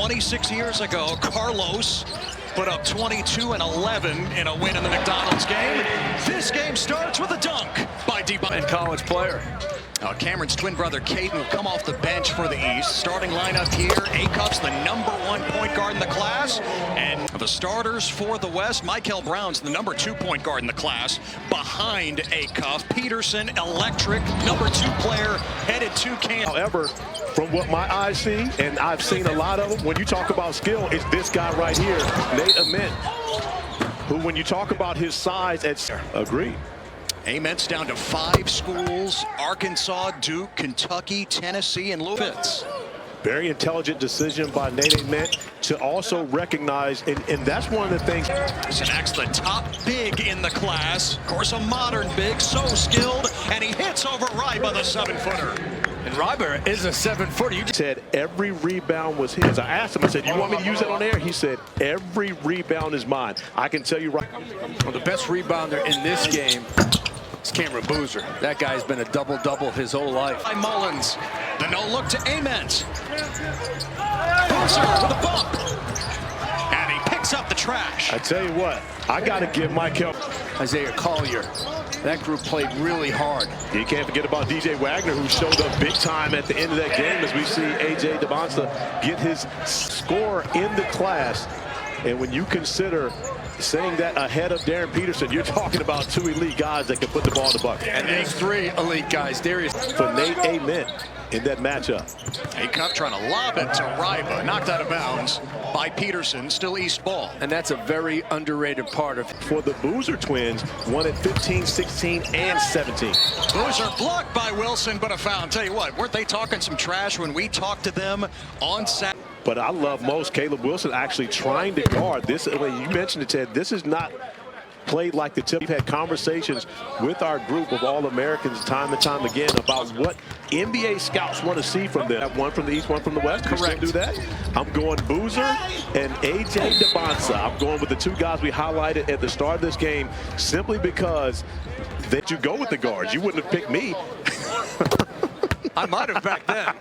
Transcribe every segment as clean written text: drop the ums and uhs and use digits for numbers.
26 years ago, Carlos put up 22 and 11 in a win in the McDonald's game. This game starts with a dunk by DeBon. And college player. Cameron's twin brother Caden will come off the bench for the East. Starting lineup here, Acup's the #1 point guard in the class. And the starters for the West, Michael Brown's the #2 point guard in the class. Behind Acup, Peterson, electric, #2 player, headed to Kansas. However, from what my eyes see, and I've seen a lot of them, when you talk about skill, it's this guy right here, Nate Ament, who when you talk about his size, it's agreed. Ament's down to 5 schools: Arkansas, Duke, Kentucky, Tennessee, and Louisville. Very intelligent decision by Nate Ament to also recognize, and that's one of the things. Sinak's the top big in the class. Of course, a modern big, so skilled, and he hits over Ryba, the 7-footer. And Ryba is a 7-footer. You said every rebound was his. I asked him, I said, you want me to use that on air? He said, every rebound is mine. I can tell you right. Well, the best rebounder in this game is Cameron Boozer. That guy's been a double-double his whole life. By Mullins, the no-look to Ament. Boozer with a bump. And he picks up the trash. I tell you what, I got to give Michael. Isaiah Collier. That group played really hard. You can't forget about DJ Wagner, who showed up big time at the end of that game as we see A.J. DeBonsta get his score in the class. And when you consider saying that ahead of Darren Peterson, you're talking about 2 elite guys that can put the ball in the bucket. And there's 3 elite guys. Darius. For Nate Ament in that matchup. Acup trying to lob it to Ryba. Knocked out of bounds by Peterson. Still East ball. And that's a very underrated part of. For the Boozer twins, won at 15, 16, and 17. Boozer blocked by Wilson, but a foul. Tell you what, weren't they talking some trash when we talked to them on Saturday? But I love most Caleb Wilson actually trying to guard this. You mentioned it, Ted. This is not played like the tip. We've had conversations with our group of All-Americans time and time again about what NBA scouts want to see from them. One from the East, one from the West. Correct. Do that. I'm going Boozer and A.J. DeBonsta. I'm going with the 2 guys we highlighted at the start of this game simply because that you go with the guards. You wouldn't have picked me. I might have back then.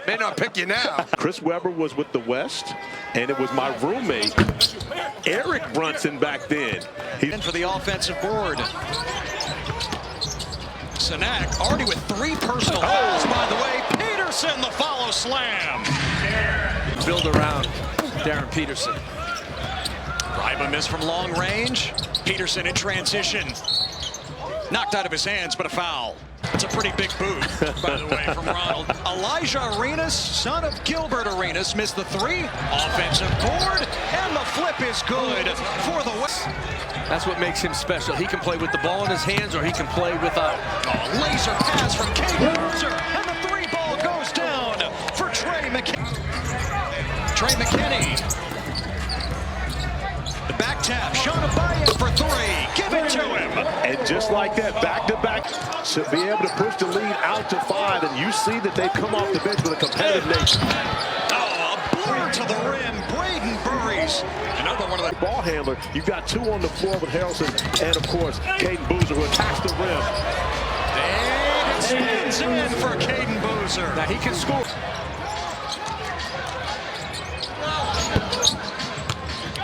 May not pick you now. Chris Webber was with the West, and it was my roommate, Eric Brunson, back then. He's in for the offensive board. Sinak already with 3 personal fouls, by the way. Peterson, the follow slam. Build around Darren Peterson. Ryba missed from long range. Peterson in transition. Knocked out of his hands, but a foul. It's a pretty big boot, by the way, from Ronald. Elijah Arenas, son of Gilbert Arenas, missed the 3. Offensive board, and the flip is good for the West. That's what makes him special. He can play with the ball in his hands, or he can play without. Oh, laser pass from Caden Boozer, and the 3 ball goes down for Trey McKinney. Trey McKinney. The back tap, Sean Abaye for 3. Give it to him. And just like that, back-to-back, should be able to push the lead out to 5. And you see that they come off the bench with a competitive nature. Oh, a blur to the rim. Braden Burries. Another one of the ball handler. You've got 2 on the floor with Harrelson and, of course, Caden Boozer, who attacks the rim. And it spins in for Caden Boozer. Now he can score.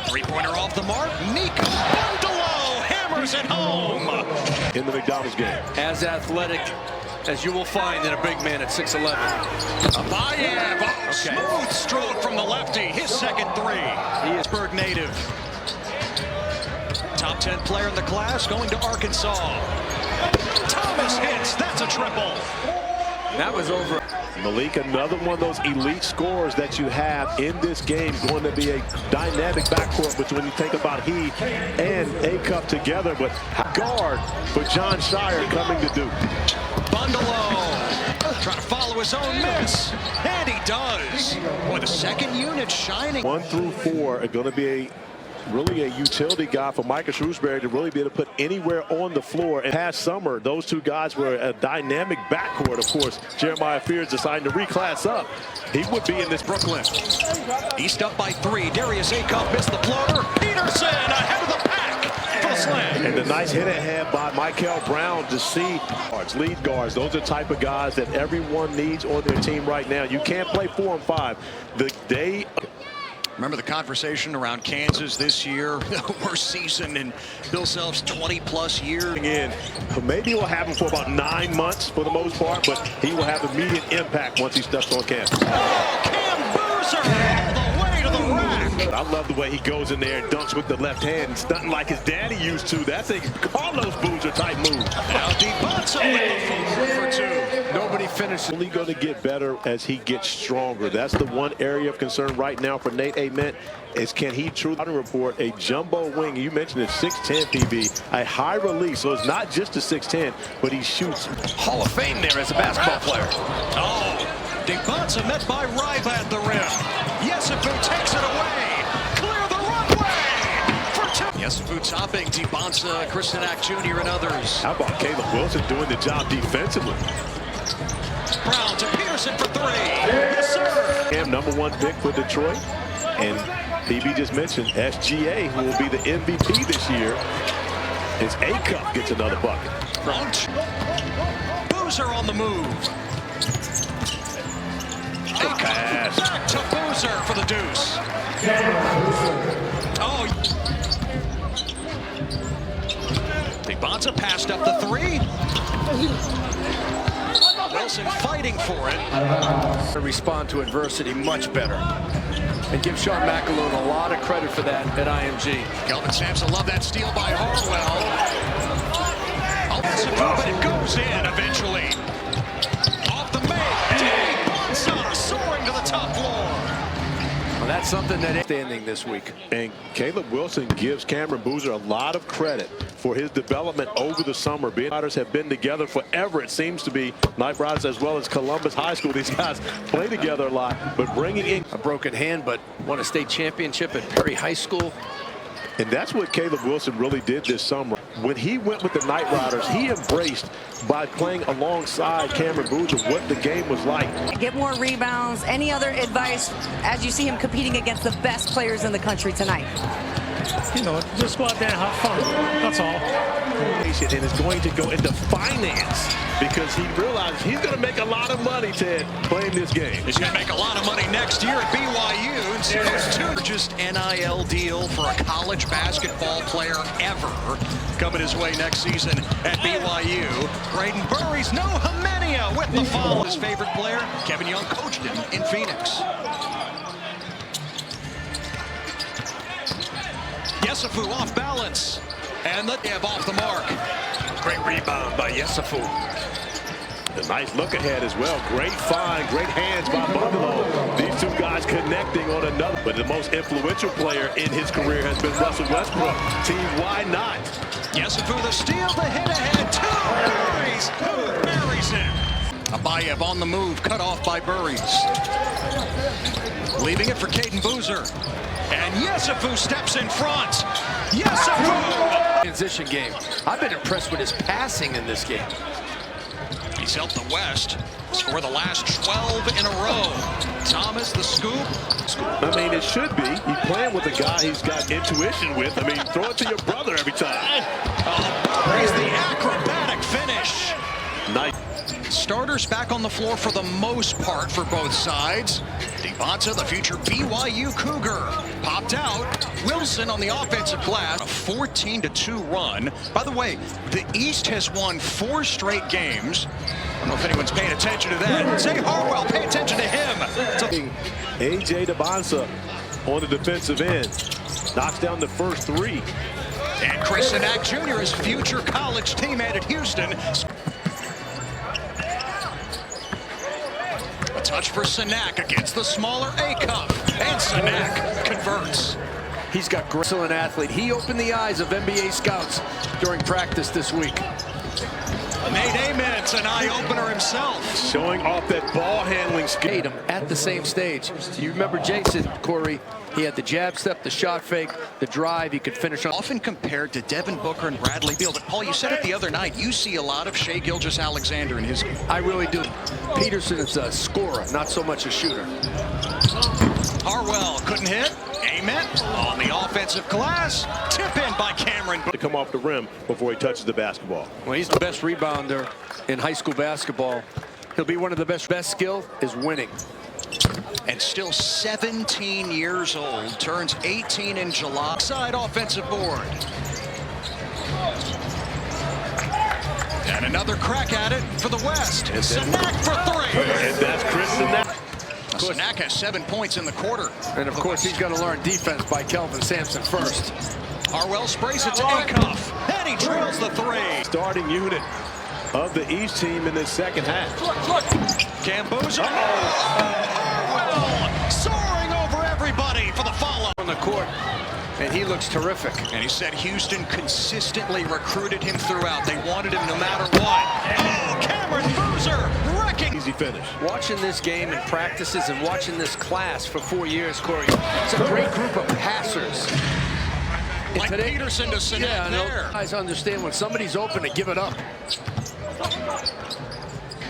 Three-pointer off the mark. Nico Bundalo hammers it home. In the McDonald's game. As athletic as you will find in a big man at 6'11". Abayev, smooth stroke from the lefty. His second 3. He is Pittsburgh native. Top 10 player in the class going to Arkansas. Thomas hits. That's a triple. That was over. Malik, another one of those elite scorers that you have in this game, going to be a dynamic backcourt between you think about he and Acup together, but guard for John Shire coming to Duke. Bundalo trying to follow his own miss, and he does. Boy, the second unit shining. 1 through 4 are going to be really a utility guy for Micah Shrewsbury to really be able to put anywhere on the floor. And past summer, those 2 guys were a dynamic backcourt. Of course, Jeremiah Fears deciding to reclass up. He would be in this Brooklyn. East up by 3. Darius Acup missed the floater. Peterson ahead of the pack for the slam. And the nice hit ahead by Michael Brown to see guards, lead guards. Those are the type of guys that everyone needs on their team right now. You can't play 4 and 5. The day Remember the conversation around Kansas this year? The worst season in Bill Self's 20-plus years. Maybe he'll have him for about 9 months for the most part, but he will have immediate impact once he steps on campus. Oh, Cam Boozer all the way to the rack. I love the way he goes in there and dunks with the left hand, stunting like his daddy used to. That's a Carlos Boozer type move. Now DiBonzo with the footwork for two. Nobody finishes. Only going to get better as he gets stronger. That's the one area of concern right now for Nate Ament is can he truly report a jumbo wing. You mentioned it, 6'10", PB, a high release. So it's not just a 6'10", but he shoots. Hall of Fame there as a basketball player. Oh, DiBonzo met by Ryba at the rim. Yesufu takes it away. Clear the runway for two. Yesufu topping DiBonzo, Kristanak Jr. and others. How about Caleb Wilson doing the job defensively? Brown to Peterson for three. Yes, sir. #1 pick for Detroit. And PB just mentioned SGA, who will be the MVP this year. His A-Cup gets another bucket. Boozer on the move. Pass. Back to Boozer for the deuce. Oh. DiBonzo passed up the three. Wilson fighting for it. Respond to adversity much better. And give Sean McAloon a lot of credit for that at IMG. Kelvin Sampson loved that steal by Harwell. But it goes in eventually. Off the make. DiBonzo soaring to the top floor. Well, that's something that is standing this week. And Caleb Wilson gives Cameron Boozer a lot of credit for his development over the summer. Being Riders have been together forever, it seems to be. Knight Riders as well as Columbus High School. These guys play together a lot, but bringing in A broken hand, but won a state championship at Perry High School. And that's what Caleb Wilson really did this summer. When he went with the Knight Riders, he embraced by playing alongside Cameron Boozer what the game was like. Get more rebounds. Any other advice as you see him competing against the best players in the country tonight? You know, just go out there and have fun. That's all. And is going to go into finance because he realizes he's going to make a lot of money, Ted, playing this game. He's going to make a lot of money next year at BYU. And so it's largest NIL deal for a college basketball player ever coming his way next season at BYU. Braden Burry's no Hymenia with the foul. His favorite player, Kevin Young, coached him in Phoenix. Yesufu off balance. And the dab off the mark. Great rebound by Yesufu. A nice look ahead as well. Great find, great hands by Bungalow. These two guys connecting on another. But the most influential player in his career has been Russell Westbrook. Team, why not? Yesufu the steal, the hit ahead. Two Burries. Buries him. Abayev on the move, cut off by Burries. Leaving it for Caden Boozer. And Yesufu steps in front. Yesufu! Transition game. I've been impressed with his passing in this game. He's helped the West score the last 12 in a row. Thomas, the scoop. I mean, it should be. He's playing with a guy he's got intuition with. I mean, throw it to your brother every time. Oh, he's the acrobatic finish. Nice. Starters back on the floor for the most part for both sides. DiBonzo, the future BYU Cougar, popped out. Wilson on the offensive glass, a 14-2 run. By the way, the East has won 4 straight games. I don't know if anyone's paying attention to that. Say Harwell, pay attention to him. A.J. DiBonzo on the defensive end. Knocks down the first 3. And Kristanak Jr., his future college teammate at Houston. A touch for Sanak against the smaller A-Cup. And Sanak converts. He's got great excellent athlete. He opened the eyes of NBA scouts during practice this week. Nate Ament's an eye-opener himself. Showing off that ball handling skill. Him at the same stage. You remember Jason, Corey, he had the jab step, the shot fake, the drive. He could finish on. Often compared to Devin Booker and Bradley Beal. But Paul, you said it the other night, you see a lot of Shai Gilgeous-Alexander in his game. I really do. Peterson is a scorer, not so much a shooter. Harwell couldn't hit. Ament on the offensive glass. Tip in by Cameron. To come off the rim before he touches the basketball. Well, he's the best rebounder in high school basketball. He'll be one of the best. Best skill is winning. And still 17 years old, turns 18 in July. Side offensive board. And another crack at it for the West. Sanak for three. And that's Chris Sanak. Sanak has 7 points in the quarter. And of course, he's going to learn defense by Kelvin Sampson first. Harwell sprays it to Acuff. And he drills the three. Starting unit of the East team in the second half. Gamboza. Harwell soaring over everybody for the follow. On the court, and he looks terrific. And he said Houston consistently recruited him throughout. They wanted him no matter what. Oh, Cameron Boozer wrecking. Easy finish. Watching this game in practices and watching this class for 4 years, Corey, it's a great group of passers. Like Peterson to Sanak there. Guys understand when somebody's open to give it up.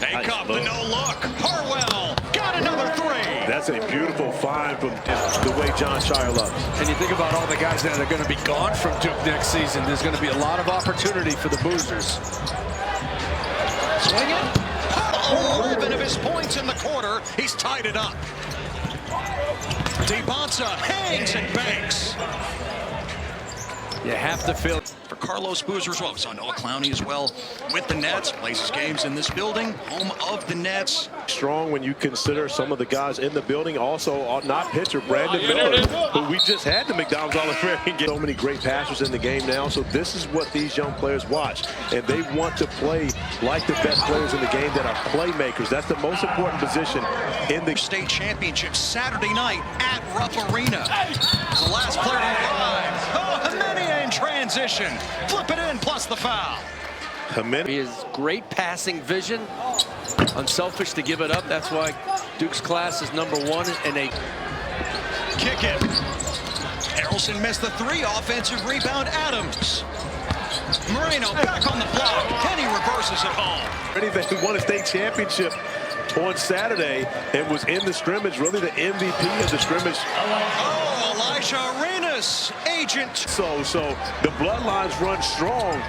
Acuff, the no look. Harwell got another three. That's a beautiful find from the way John Shire loves. And you think about all the guys that are going to be gone from Duke next season. There's going to be a lot of opportunity for the Boozers. Swing it. 11 of his points in the quarter. He's tied it up. DeBonsa hangs and banks. You have to feel. For Carlos Boozer as well. We saw Noah Clowney as well with the Nets. Plays his games in this building, home of the Nets. Strong when you consider some of the guys in the building. Also, not pitcher Brandon Miller, who we just had the McDonald's All-American game. So many great passers in the game now. So this is what these young players watch. And they want to play like the best players in the game that are playmakers. That's the most important position in the state championship Saturday night at Rupp Arena. The last player to arrive. Oh, Jimenez in transition. Flip it in, plus the foul. He has great passing vision. Unselfish to give it up. That's why Duke's class is #1 and they kick it. Harrelson missed the three. Offensive rebound. Adams. Moreno back on the block. Kenny reverses it home. They won a state championship on Saturday and was in the scrimmage, really the MVP of the scrimmage. Oh, Elijah Arenas, agent. So the bloodlines run strong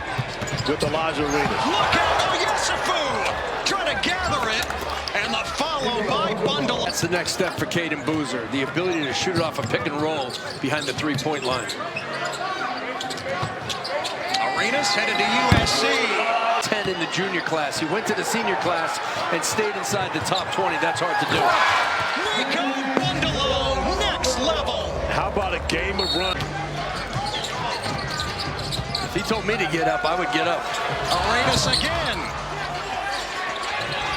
with Elijah Arenas. Look out, Yesufu trying to gather it, and the follow by Bundle. That's the next step for Caden Boozer, the ability to shoot it off a pick and roll behind the three-point line. Arenas headed to USC. 10 in the junior class. He went to the senior class and stayed inside the top 20. That's hard to do. Nico Bundalo, next level. How about a game of run? If he told me to get up, I would get up. Arenas again.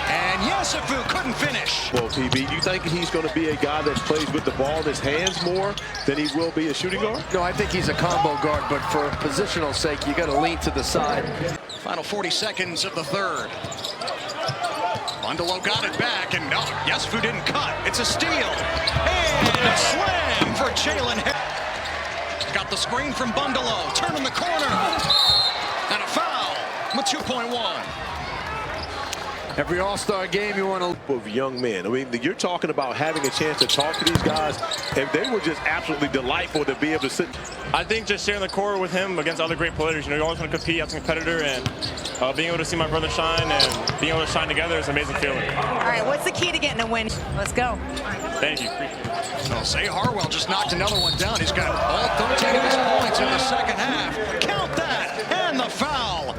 And Yesufu couldn't finish. Well, PB, you think he's going to be a guy that plays with the ball in his hands more than he will be a shooting guard? No, I think he's a combo guard, but for positional sake, you got to lean to the side. Final 40 seconds of the third. Bundalo got it back, and no, Yesufu didn't cut. It's a steal. And a slam for Jalen Harris. Got the screen from Bundalo, turning the corner. And a foul with 2.1. Every all-star game, you want to... Of young men. I mean, you're talking about having a chance to talk to these guys, and they were just absolutely delightful to be able to sit. I think just sharing the court with him against other great players, you know, you always want to compete as a competitor, and being able to see my brother shine and being able to shine together is an amazing feeling. All right, what's the key to getting a win? Let's go. Thank you. Well, Say Harwell just knocked another one down. He's got all 13 of his points in the second half. Count that, and the foul.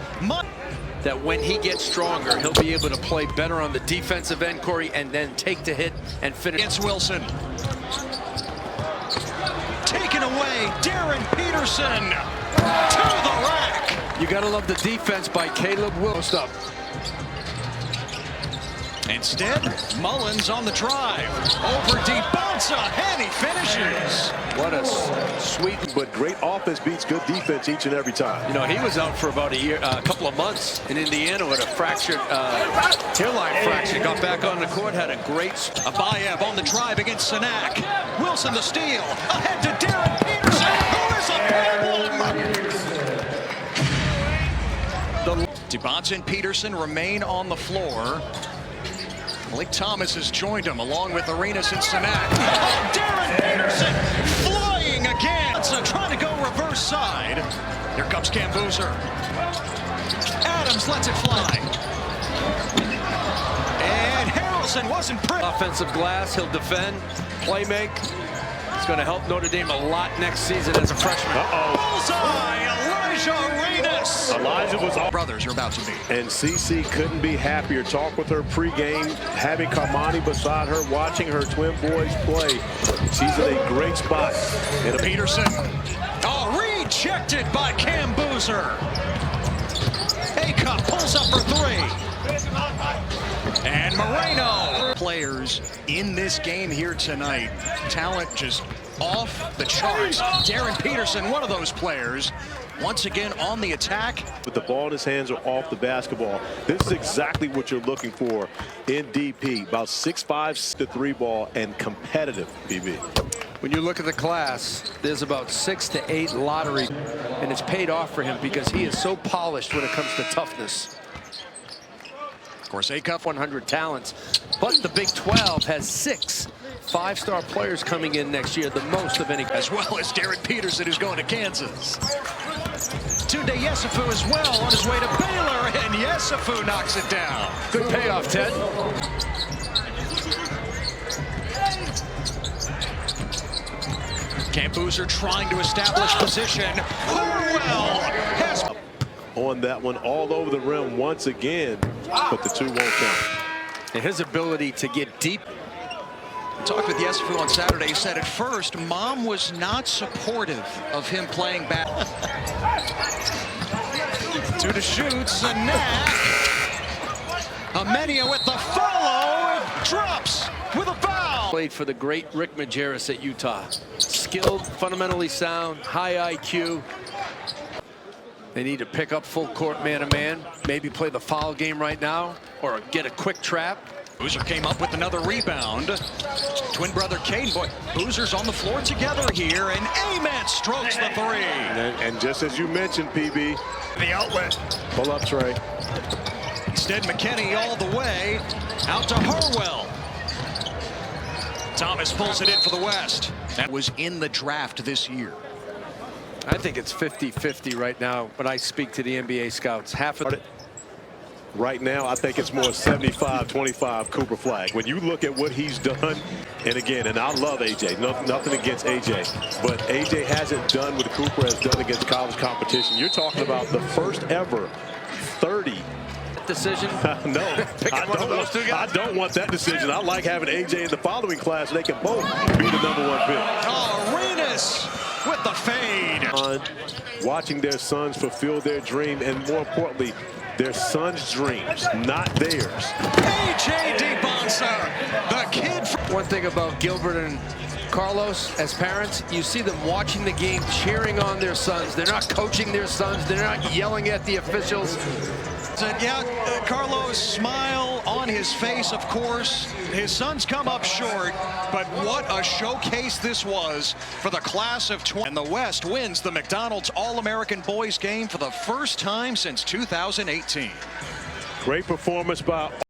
That when he gets stronger, he'll be able to play better on the defensive end, Corey, and then take the hit and finish. It's Wilson. Taken away, Darren Peterson to the rack. You got to love the defense by Caleb Wilson. Instead, Mullins on the drive. Over DeBonsa, and he finishes. What a sweet... But great offense beats good defense each and every time. You know, he was out for about a couple of months in Indiana with a fractured hairline fracture. Got back on the court, had a great... Abayev on the drive against Sanak. Wilson the steal. Ahead to Darren Peterson, who is a problem. DeBonsa and Peterson remain on the floor. Malik Thomas has joined him along with Arenas and Sanak. Oh, Darren Peterson flying again. So trying to go reverse side. Here comes Cam Boozer. Adams lets it fly. And Harrelson Peterson wasn't pretty. Offensive glass, he'll defend, play make. It's going to help Notre Dame a lot next season as a freshman. Bullseye, Elijah Arenas. Elijah was off. Brothers are about to meet. And CC couldn't be happier. Talk with her pregame, having Carmani beside her, watching her twin boys play. She's in a great spot. And Peterson. Oh, rejected by Cam Boozer. A-Cup pulls up for three. And Moreno. Players in this game here tonight. Talent just off the charts. Darren Peterson, one of those players. Once again on the attack. with the ball in his hands or off the basketball. This is exactly what you're looking for in DP. About 6'5" to 3 ball and competitive, BB. When you look at the class, there's about 6 to 8 lottery, and it's paid off for him because he is so polished when it comes to toughness. Of course, A-Cup 100 talents, but the Big 12 has 6 5-star players coming in next year, the most of any. as well as Darren Peterson, who's going to Kansas. Tunde Yesufu as well on his way to Baylor, and Yesufu knocks it down. Good payoff, Ted. Cam Boozer trying to establish position. Harwell has On that one, all over the rim once again, but the 2 won't count. And his ability to get deep. talked with Yesufu on Saturday. He said at first, Mom was not supportive of him playing back. To the shoots, a knack. Amenia with the follow, drops with a foul. Played for the great Rick Majerus at Utah. Skilled, fundamentally sound, high IQ. They need to pick up full court man-to-man, maybe play the foul game right now, or get a quick trap. Boozer came up with another rebound. Twin brother Caden, boy, Boozer's on the floor together here, and Ament strokes the 3. And just as you mentioned, PB, The outlet. pull up, Trey. Instead, McKinney all the way out to Harwell. Thomas pulls it in for the West. That was in the draft this year. I think it's 50-50 right now when I speak to the NBA scouts. Half of it. Right now, I think it's more 75-25 Cooper Flag. When you look at what he's done, and again, and I love AJ, nothing against AJ, but AJ hasn't done what Cooper has done against college competition. You're talking about the first ever 30. Decision. No, I don't want that decision. I like having AJ in the following class so they can both be the #1 pick. Oh, Arenas with the fade. Watching their sons fulfill their dream, and more importantly, their sons' dreams, not theirs. A.J. DeBonsa, the kid from... One thing about Gilbert and Carlos, as parents, you see them watching the game, cheering on their sons. They're not coaching their sons. They're not yelling at the officials. And yeah, Carlos, smile on his face, of course. His sons come up short, but what a showcase this was for the class of 20. And the West wins the McDonald's All-American Boys game for the first time since 2018. Great performance by